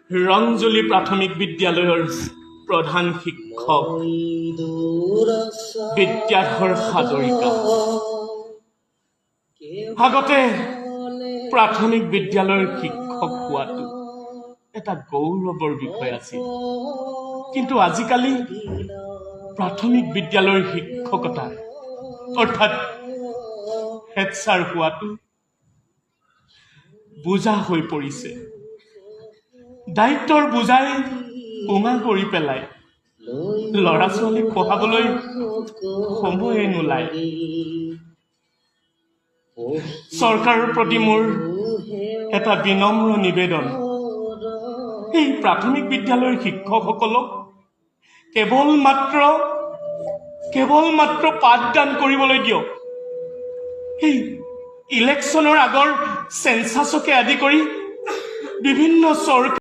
ৰঞ্জলি প্ৰাথমিক বিদ্যালয়ৰ প্ৰধান শিক্ষক বিদ্যাধৰ হাজৰিকা। আগতে প্ৰাথমিক বিদ্যালয়ৰ শিক্ষক হোৱাটো এটা গৌৰৱৰ বিষয় আছিল, কিন্তু আজিকালি প্ৰাথমিক বিদ্যালয়ৰ শিক্ষকতা অৰ্থাৎ হেড ছাৰ হোৱাটো বোজা হৈ পৰিছে। দায়িত্বৰ বোজাই কোঙা কৰি পেলাই ল'ৰা ছোৱালীক পঢ়াবলৈ সময়ে নোলায়। চৰকাৰৰ প্ৰতি মোৰ এটা বিনম্ৰ নিবেদন, এই প্ৰাথমিক বিদ্যালয়ৰ শিক্ষকসকলক কেৱল মাত্ৰ পাঠদান কৰিবলৈ দিয়ক। এই ইলেকশ্যনৰ আগৰ চেঞ্চাছকে আদি কৰি বিভিন্ন চৰকাৰী